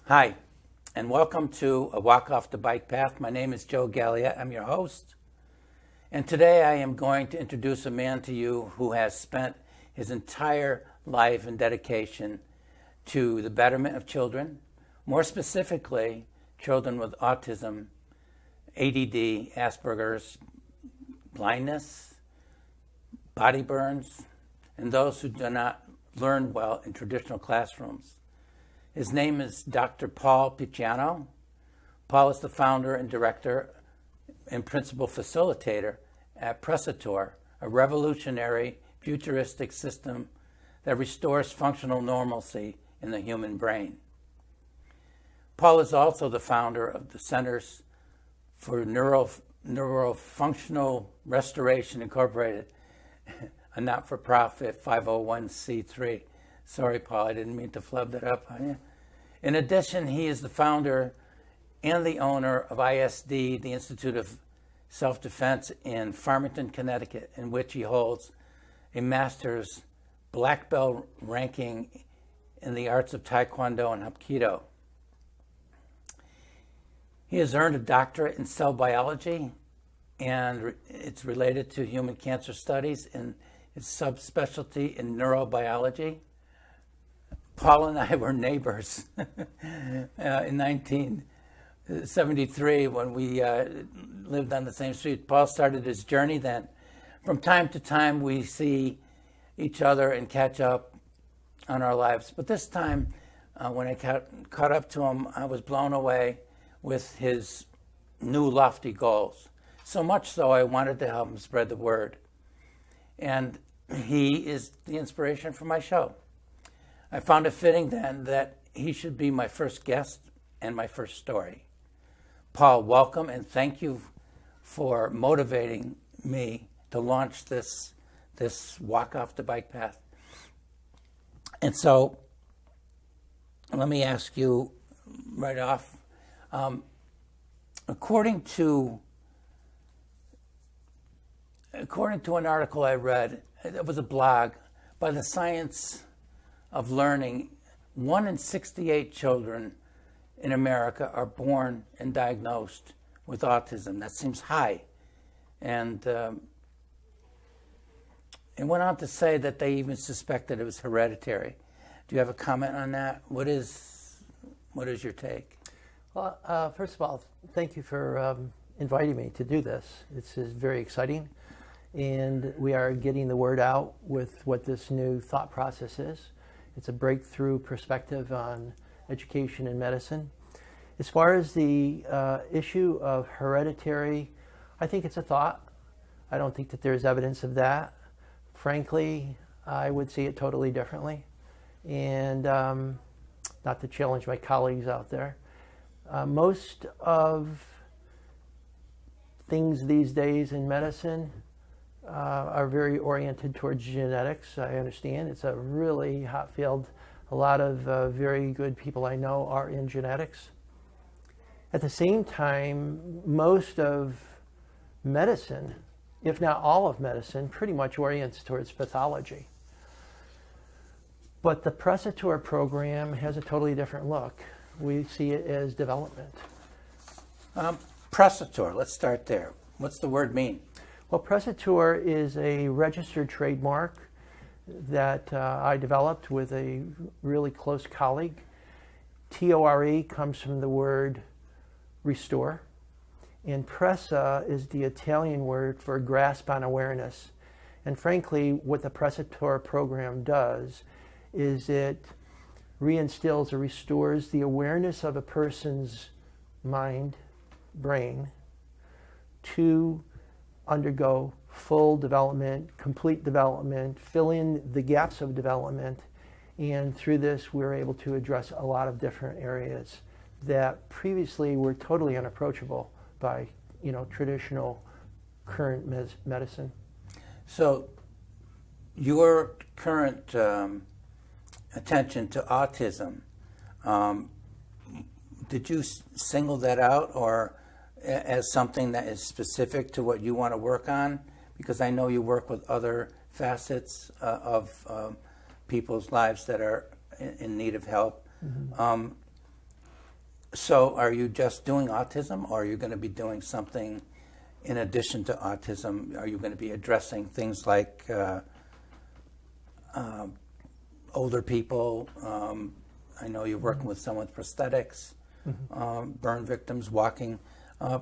Hi, and welcome to A Walk Off the Bike Path. My name is Joe Galliette. I'm your host. And today I am going to introduce a man to you who has spent his entire life and dedication to the betterment of children, more specifically, children with autism, ADD, Asperger's, blindness, body burns, and those who do not learn well in traditional classrooms. His name is Dr. Paul Picciano. Paul is the founder and director and principal facilitator at Picciano, a revolutionary futuristic system that restores functional normalcy in the human brain. Paul is also the founder of the Centers for Neurofunctional Restoration Incorporated, a not-for-profit 501c3. Sorry, Paul, I didn't mean to flub that up on you. In addition, he is the founder and the owner of ISD, the Institute of Self-Defense in Farmington, Connecticut, in which he holds a master's black belt ranking in the arts of Taekwondo and Hapkido. He has earned a doctorate in cell biology, and it's related to human cancer studies and his subspecialty in neurobiology. Paul and I were neighbors in 1973 when we lived on the same street. Paul started his journey then. From time to time, we see each other and catch up on our lives. But this time, when I caught up to him, I was blown away with his new lofty goals. So much so, I wanted to help him spread the word. And he is the inspiration for my show. I found it fitting then that he should be my first guest and my first story. Paul, welcome, and thank you for motivating me to launch this walk off the bike path. And so, let me ask you right off, according to an article I read, it was a blog by the Science of Learning, 1 in 68 children in America are born and diagnosed with autism. That seems high. And it went on to say that they even suspected it was hereditary. Do you have a comment on that? What is your take? Well, first of all, thank you for inviting me to do this. This is very exciting. And we are getting the word out with what this new thought process is. It's a breakthrough perspective on education and medicine. As far as the issue of hereditary, I think it's a thought. I don't think that there's evidence of that. Frankly, I would see it totally differently. And not to challenge my colleagues out there, most of things these days in medicine are very oriented towards genetics. I understand it's a really hot field. A lot of very good people I know are in genetics. At the same time, most of medicine, if not all of medicine, pretty much orients towards pathology. But the Picciano program has a totally different look. We see it as development. Picciano, let's start there. What's the word mean? Well, Picciano is a registered trademark that I developed with a really close colleague. Tore comes from the word restore, and pressa is the Italian word for grasp on awareness. And frankly, what the Picciano program does is it reinstills or restores the awareness of a person's mind, brain, to undergo full development, complete development, fill in the gaps of development, and through this we're able to address a lot of different areas that previously were totally unapproachable by traditional current medicine. So your current attention to autism, did you single that out or as something that is specific to what you want to work on? Because I know you work with other facets of people's lives that are in need of help. Mm-hmm. So are you just doing autism, or are you going to be doing something in addition to autism? Are you going to be addressing things like older people? I know you're working with someone with prosthetics, burn victims, walking.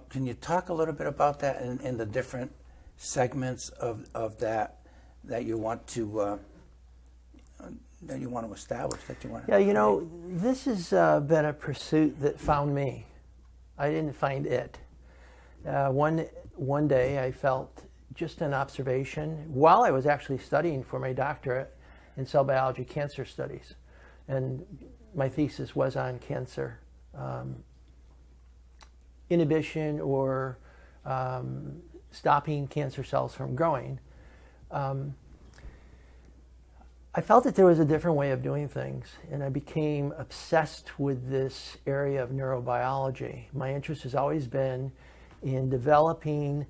Can you talk a little bit about that and the different segments of that you want to establish, that you want to Yeah, you know, this has been a pursuit that found me. I didn't find it. One day I felt just an observation while I was actually studying for my doctorate in cell biology cancer studies. And my thesis was on cancer inhibition or stopping cancer cells from growing. I felt that there was a different way of doing things, and I became obsessed with this area of neurobiology. My interest has always been in developing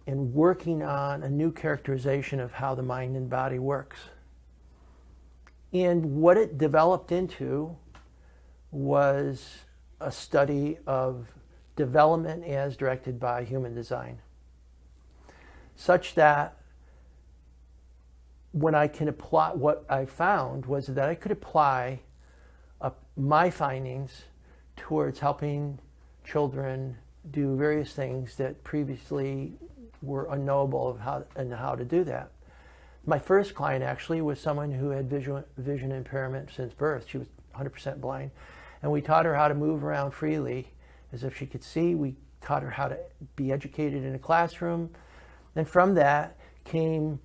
and working on a new characterization of how the mind and body works. And what it developed into was a study of development as directed by human design, such that when I can apply, what I found was that I could apply my findings towards helping children do various things that previously were unknowable of how to do that. My first client actually was someone who had vision impairment since birth. She was 100% blind, and we taught her how to move around freely as if she could see. We taught her how to be educated in a classroom, and from that came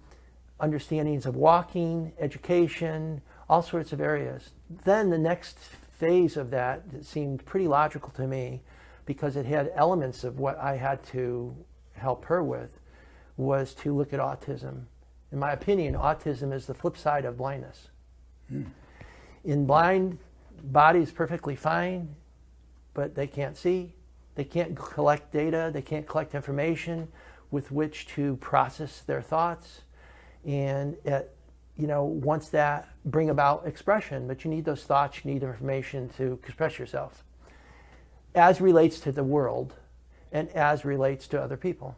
understandings of walking, education, all sorts of areas. Then the next phase of that seemed pretty logical to me, because it had elements of what I had to help her with, was to look at autism. In my opinion, autism is the flip side of blindness. In blind, body is perfectly fine, but they can't see, they can't collect data, they can't collect information with which to process their thoughts. And once that bring about expression, but you need those thoughts, you need information to express yourself as relates to the world and as relates to other people.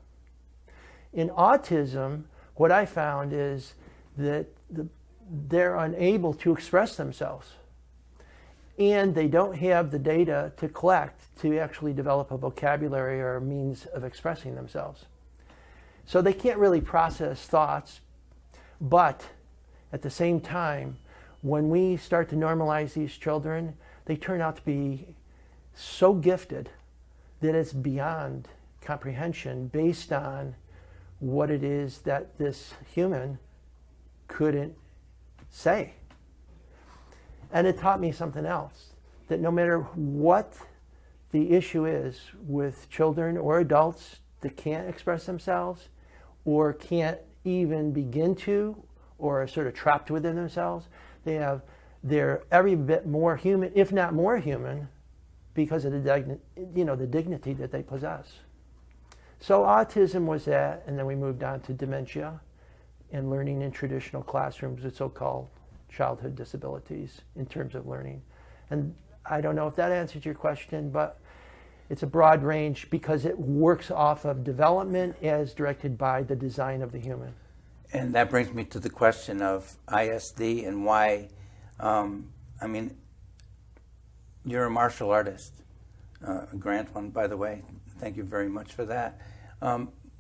In autism, what I found is that they're unable to express themselves, and they don't have the data to collect to actually develop a vocabulary or a means of expressing themselves. So they can't really process thoughts. But at the same time, when we start to normalize these children, they turn out to be so gifted that it's beyond comprehension based on what it is that this human couldn't say. And it taught me something else, that no matter what the issue is with children or adults that can't express themselves or can't even begin to, or are sort of trapped within themselves, they're every bit more human, if not more human, because of the dignity that they possess. So autism was that, and then we moved on to dementia and learning in traditional classrooms with so-called childhood disabilities in terms of learning. And I don't know if that answers your question, but it's a broad range because it works off of development as directed by the design of the human. And that brings me to the question of ISD and why, you're a martial artist, a grant one, by the way. Thank you very much for that.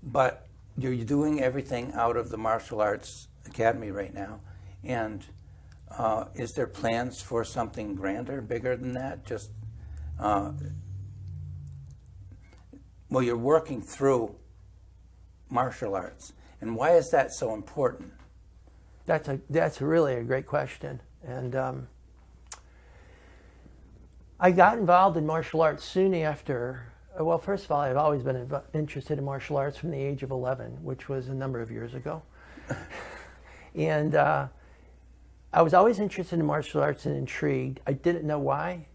But you're doing everything out of the Martial Arts Academy right now. And is there plans for something grander, bigger than that? Just, you're working through martial arts. And why is that so important? That's really a great question. And I got involved in martial arts soon after. Well, first of all, I've always been interested in martial arts from the age of 11, which was a number of years ago. And I was always interested in martial arts and intrigued. I didn't know why,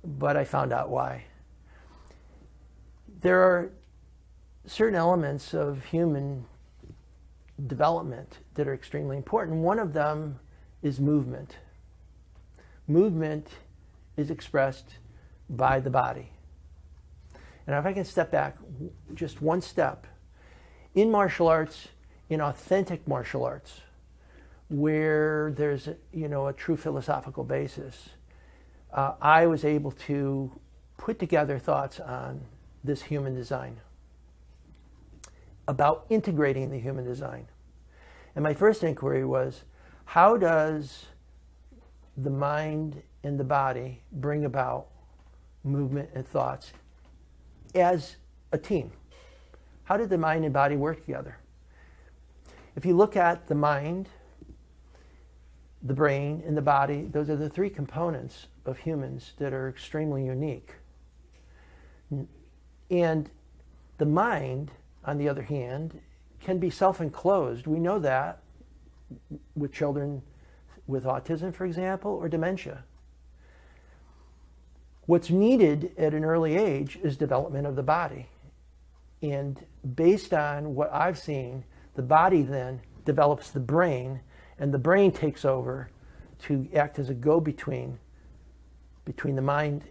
but I found out why. There are certain elements of human development that are extremely important. One of them is movement. Movement is expressed by the body. And if I can step back just one step, in martial arts, in authentic martial arts, where there's a true philosophical basis, I was able to put together thoughts on this human design, about integrating the human design. And my first inquiry was, how does the mind and the body bring about movement and thoughts as a team? How did the mind and body work together? If you look at the mind, the brain, and the body, those are the three components of humans that are extremely unique. And the mind, on the other hand, can be self-enclosed. We know that with children with autism, for example, or dementia. What's needed at an early age is development of the body. And based on what I've seen, the body then develops the brain, and the brain takes over to act as a go-between between the mind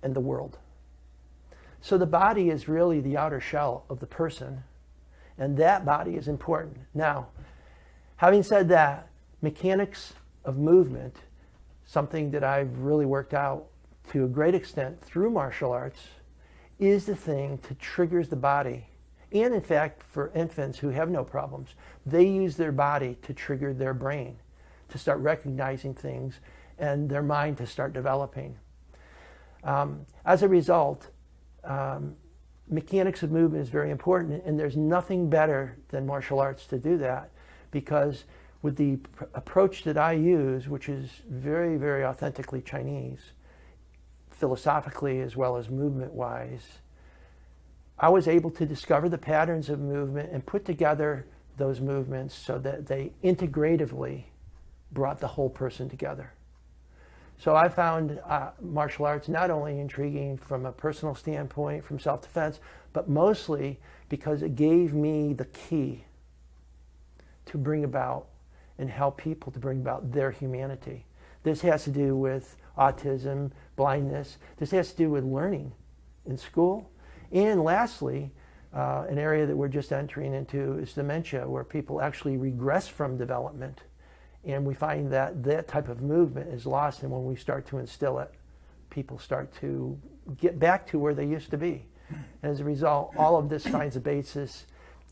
and the world. So the body is really the outer shell of the person, and that body is important. Now, having said that, mechanics of movement, something that I've really worked out to a great extent through martial arts, is the thing that triggers the body. And in fact, for infants who have no problems, they use their body to trigger their brain, to start recognizing things, and their mind to start developing. As a result, mechanics of movement is very important, and there's nothing better than martial arts to do that, because with the approach that I use, which is very, very authentically Chinese, philosophically as well as movement-wise, I was able to discover the patterns of movement and put together those movements so that they integratively brought the whole person together. So I found martial arts not only intriguing from a personal standpoint, from self-defense, but mostly because it gave me the key to bring about and help people to bring about their humanity. This has to do with autism, blindness. This has to do with learning in school. And lastly, an area that we're just entering into is dementia, where people actually regress from development. And we find that that type of movement is lost, and when we start to instill it, people start to get back to where they used to be. And as a result, all of this finds a basis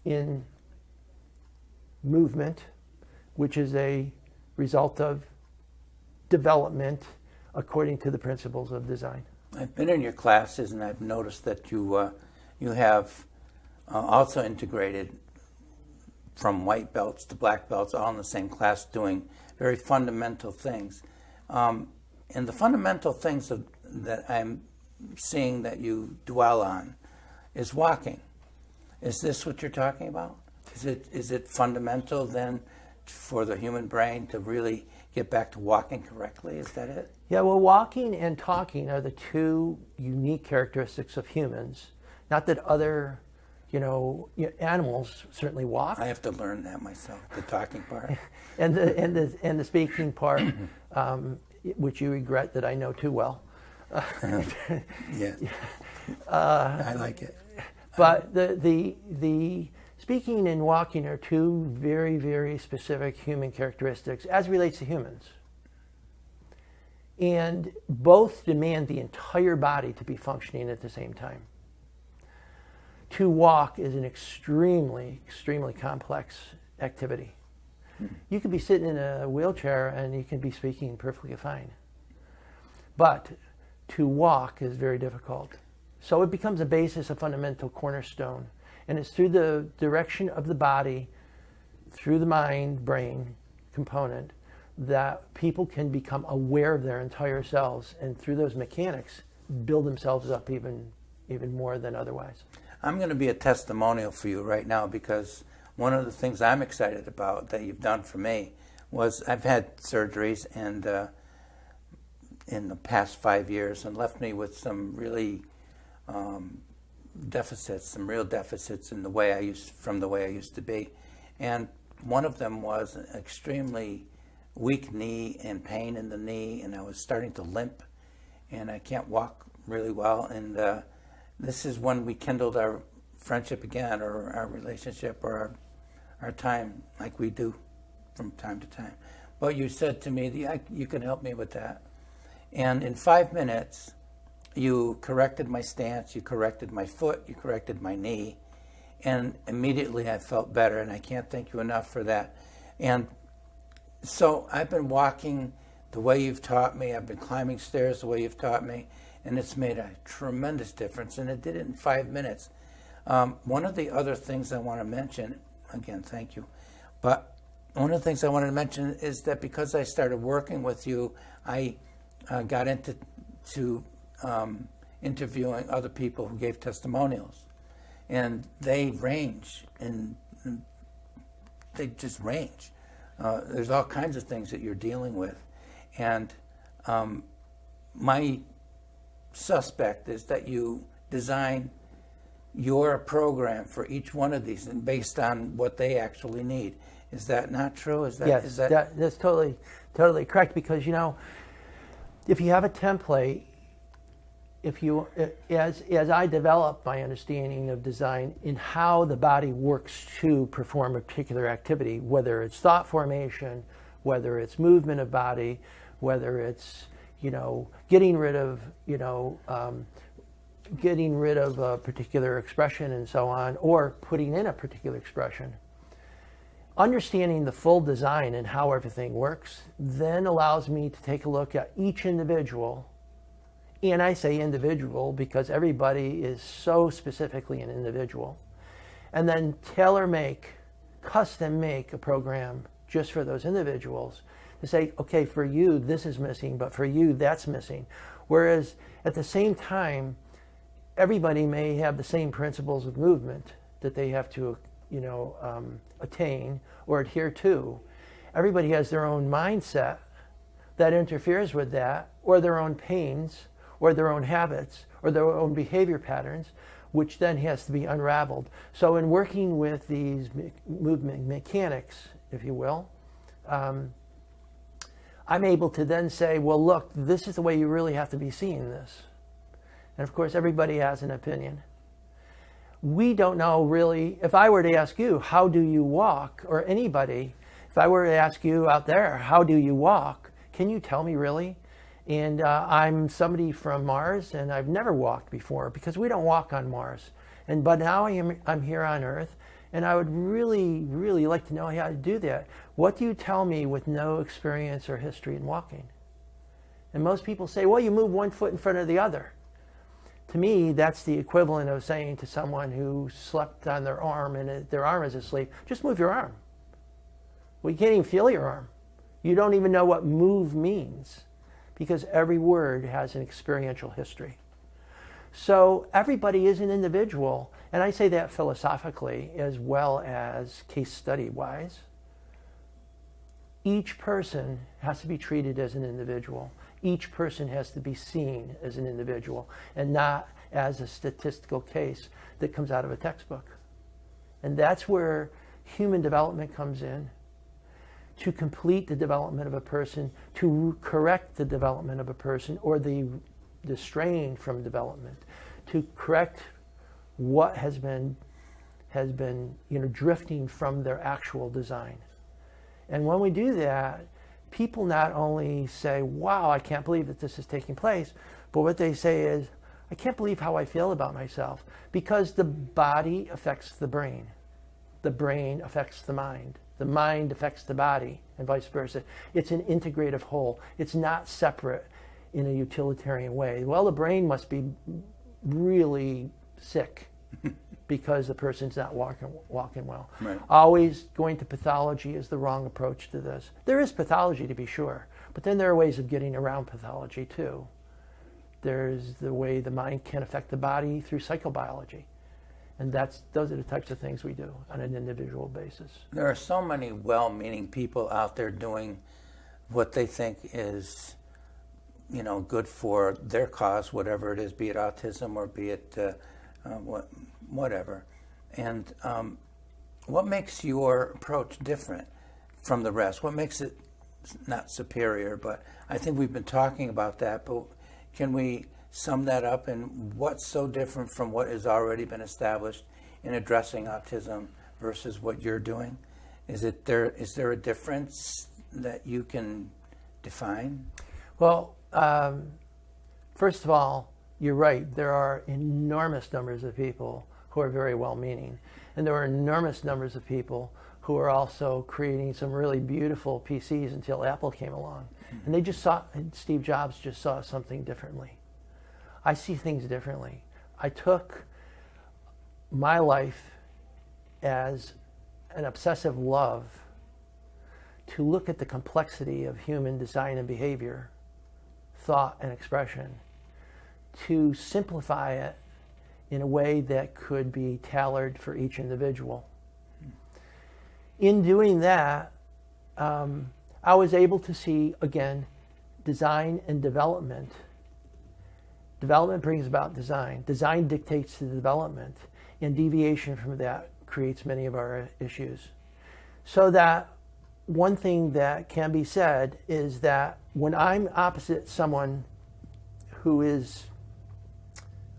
in movement, which is a result of development according to the principles of design. I've been in your classes, and I've noticed that you have also integrated from white belts to black belts, all in the same class, doing very fundamental things. And the fundamental things that I'm seeing that you dwell on is walking. Is this what you're talking about? Is it fundamental then for the human brain to really get back to walking correctly? Is that it? Yeah, well, walking and talking are the two unique characteristics of humans. Not that other, animals certainly walk. I have to learn that myself, the talking part. and the speaking part, which you regret that I know too well. Yes. I like it. But the speaking and walking are two very, very specific human characteristics as relates to humans. And both demand the entire body to be functioning at the same time. To walk is an extremely, extremely complex activity. You could be sitting in a wheelchair and you can be speaking perfectly fine. But to walk is very difficult. So it becomes a basis, a fundamental cornerstone. And it's through the direction of the body, through the mind-brain component, that people can become aware of their entire selves, and through those mechanics, build themselves up even more than otherwise. I'm going to be a testimonial for you right now, because one of the things I'm excited about that you've done for me was I've had surgeries and in the past 5 years, and left me with some really deficits, some real deficits in the way I used to be. And one of them was an extremely weak knee and pain in the knee, and I was starting to limp, and I can't walk really well, and this is when we kindled our friendship again, or our relationship, or our time, like we do from time to time. But you said to me, you can help me with that. And in 5 minutes, you corrected my stance, you corrected my foot, you corrected my knee, and immediately I felt better, and I can't thank you enough for that. And so I've been walking the way you've taught me, I've been climbing stairs the way you've taught me, and it's made a tremendous difference, and it did it in 5 minutes. One of the other things I want to mention, again, thank you, but one of the things I wanted to mention is that because I started working with you, I got into interviewing other people who gave testimonials, and they range, and they just range. There's all kinds of things that you're dealing with, and my suspect is that you design your program for each one of these and based on what they actually need. Is that not true? Yes, that's totally correct, because if you have a template, as I develop my understanding of design in how the body works to perform a particular activity, whether it's thought formation, whether it's movement of body, whether it's getting rid of a particular expression and so on, or putting in a particular expression. Understanding the full design and how everything works then allows me to take a look at each individual. And I say individual because everybody is so specifically an individual. And then custom make a program just for those individuals to say, okay, for you, this is missing, but for you, that's missing. Whereas at the same time, everybody may have the same principles of movement that they have to attain or adhere to. Everybody has their own mindset that interferes with that, or their own pains, or their own habits, or their own behavior patterns, which then has to be unraveled. So in working with these movement mechanics, if you will, I'm able to then say, well, look, this is the way you really have to be seeing this. And of course, everybody has an opinion. We don't know really, if I were to ask you, how do you walk? Or anybody, if I were to ask you out there, how do you walk? Can you tell me really? And I'm somebody from Mars, and I've never walked before because we don't walk on Mars. But now I'm here on Earth, and I would really, really like to know how to do that. What do you tell me with no experience or history in walking? And most people say, well, you move one foot in front of the other. To me, that's the equivalent of saying to someone who slept on their arm and their arm is asleep, just move your arm. Well, you can't even feel your arm. You don't even know what move means, because every word has an experiential history. So everybody is an individual, and I say that philosophically as well as case study-wise. Each person has to be treated as an individual. Each person has to be seen as an individual and not as a statistical case that comes out of a textbook. And that's where human development comes in, to complete the development of a person, to correct the development of a person, or the strain from development, to correct what has been drifting from their actual design. And when we do that, people not only say, wow, I can't believe that this is taking place, but what they say is, I can't believe how I feel about myself, because the body affects the brain affects the mind affects the body, and vice versa. It's an integrative whole. It's not separate in a utilitarian way. Well, the brain must be really sick because the person's not walking well. Right. Always going to pathology is the wrong approach to this. There is pathology, to be sure, but then there are ways of getting around pathology too. There's the way the mind can affect the body through psychobiology. And those are the types of things we do on an individual basis. There are so many well-meaning people out there doing what they think is, good for their cause, whatever it is, be it autism or be it whatever. And what makes your approach different from the rest? What makes it not superior? But I think we've been talking about that. But can we sum that up, and what's so different from what has already been established in addressing autism versus what you're doing? Is there a difference that you can define? Well, first of all, you're right. There are enormous numbers of people who are very well-meaning. And there are enormous numbers of people who are also creating some really beautiful PCs until Apple came along. And they just saw, and Steve Jobs just saw something differently. I see things differently. I took my life as an obsessive love to look at the complexity of human design and behavior, thought and expression, to simplify it in a way that could be tailored for each individual. In doing that, I was able to see, again, design and development. Development brings about design. Design dictates the development, and deviation from that creates many of our issues. So that one thing that can be said is that when I'm opposite someone who is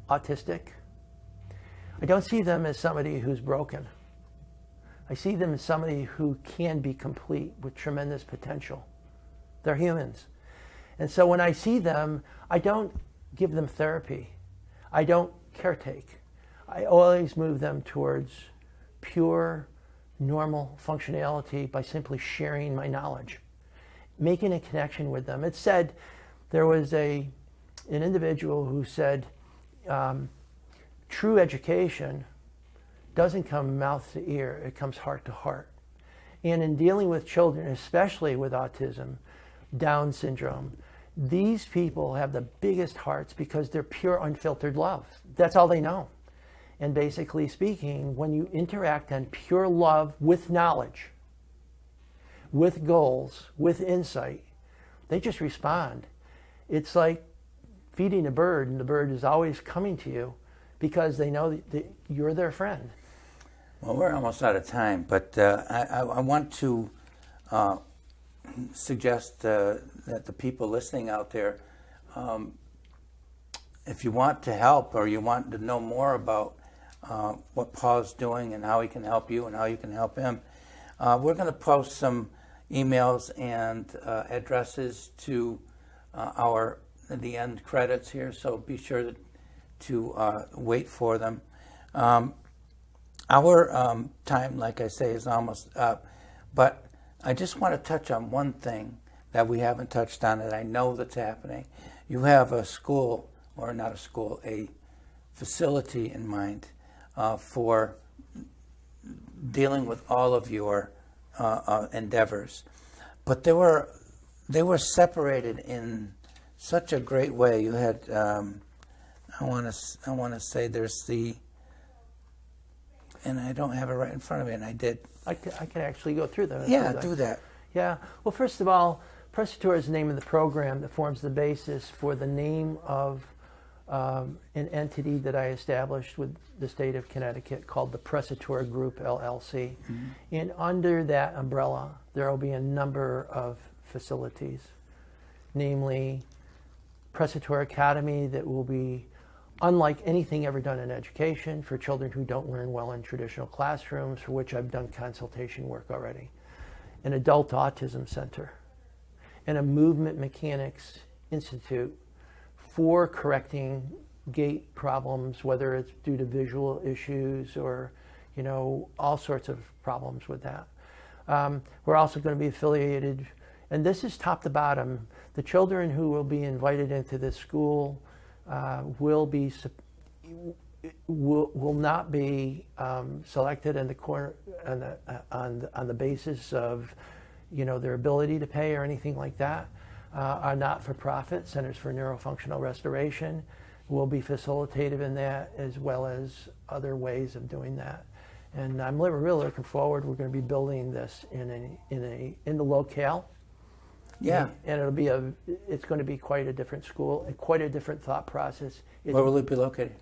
autistic, I don't see them as somebody who's broken. I see them as somebody who can be complete with tremendous potential. They're humans. And so when I see them, I don't give them therapy. I don't caretake. I always move them towards pure, normal functionality by simply sharing my knowledge, making a connection with them. It said, there was an individual who said, true education doesn't come mouth to ear, it comes heart to heart. And in dealing with children, especially with autism, Down syndrome, these people have the biggest hearts because they're pure, unfiltered love. That's all they know. And basically speaking, when you interact on pure love with knowledge, with goals, with insight, they just respond. It's like feeding a bird, and the bird is always coming to you because they know that you're their friend. Well, we're almost out of time, but I want to suggest that the people listening out there, if you want to help or you want to know more about what Paul's doing and how he can help you and how you can help him, we're going to post some emails and addresses to the end credits here, so be sure to wait for them. Our time, like I say, is almost up, but I just want to touch on one thing that we haven't touched on that I know that's happening. You have a school, or not a school, a facility in mind for dealing with all of your endeavors, but they were separated in such a great way. You had I want to say there's the, and I don't have it right in front of me, and I did. I can actually go through that. Yeah, do that. Yeah. Well, first of all, Prestator is the name of the program that forms the basis for the name of an entity that I established with the state of Connecticut called the Prestator Group, LLC. Mm-hmm. And under that umbrella, there will be a number of facilities, namely Prestator Academy, that will be unlike anything ever done in education for children who don't learn well in traditional classrooms, for which I've done consultation work already. An adult autism center, and a movement mechanics institute for correcting gait problems, whether it's due to visual issues or, all sorts of problems with that. We're also going to be affiliated, and this is top to bottom. The children who will be invited into this school will not be selected in the corner on the basis of their ability to pay or anything like that. Our not-for-profit Centers for Neurofunctional Restoration will be facilitative in that, as well as other ways of doing that. And I'm really looking forward. We're going to be building this in the locale. Yeah, and it's going to be quite a different school and quite a different thought process. Where will it be located?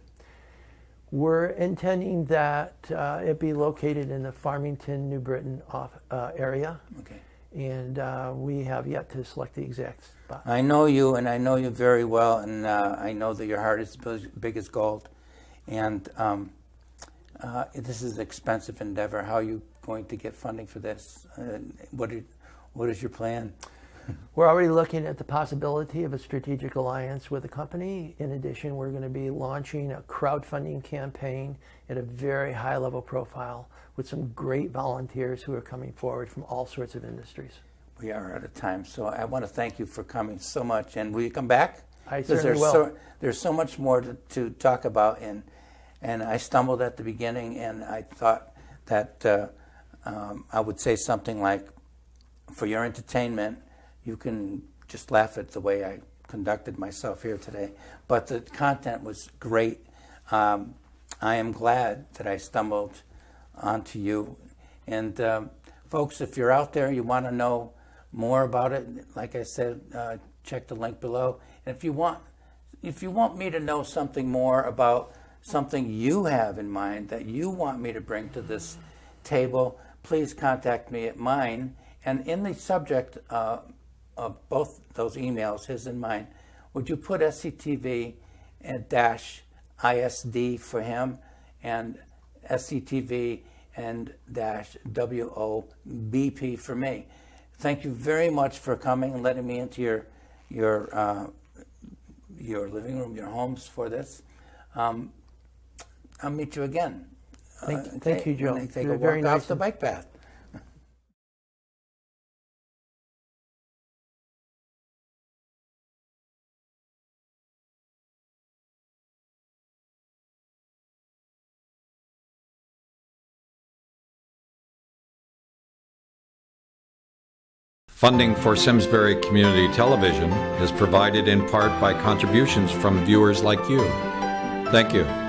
We're intending that it be located in the Farmington, New Britain area. Okay. and we have yet to select the exact spot. I know you, and I know you very well, and I know that your heart is big as gold. And this is an expensive endeavor. How are you going to get funding for this? What is your plan? We're already looking at the possibility of a strategic alliance with a company. In addition, we're going to be launching a crowdfunding campaign at a very high level profile with some great volunteers who are coming forward from all sorts of industries. We are out of time, so I want to thank you for coming so much. And will you come back? I certainly will. There's so much more to talk about, and I stumbled at the beginning, and I thought that I would say something like, for your entertainment, you can just laugh at the way I conducted myself here today. But the content was great. I am glad that I stumbled onto you. And folks, if you're out there, you want to know more about it, like I said, check the link below. And if you want me to know something more about something you have in mind that you want me to bring to this table, please contact me at mine. And in the subject of both those emails, his and mine, would you put SCTV and dash ISD for him, and SCTV and dash WOBP for me? Thank you very much for coming and letting me into your living room, your homes for this. I'll meet you again. Thank you, Joe. When they take a walk off the bike path. Funding for Simsbury Community Television is provided in part by contributions from viewers like you. Thank you.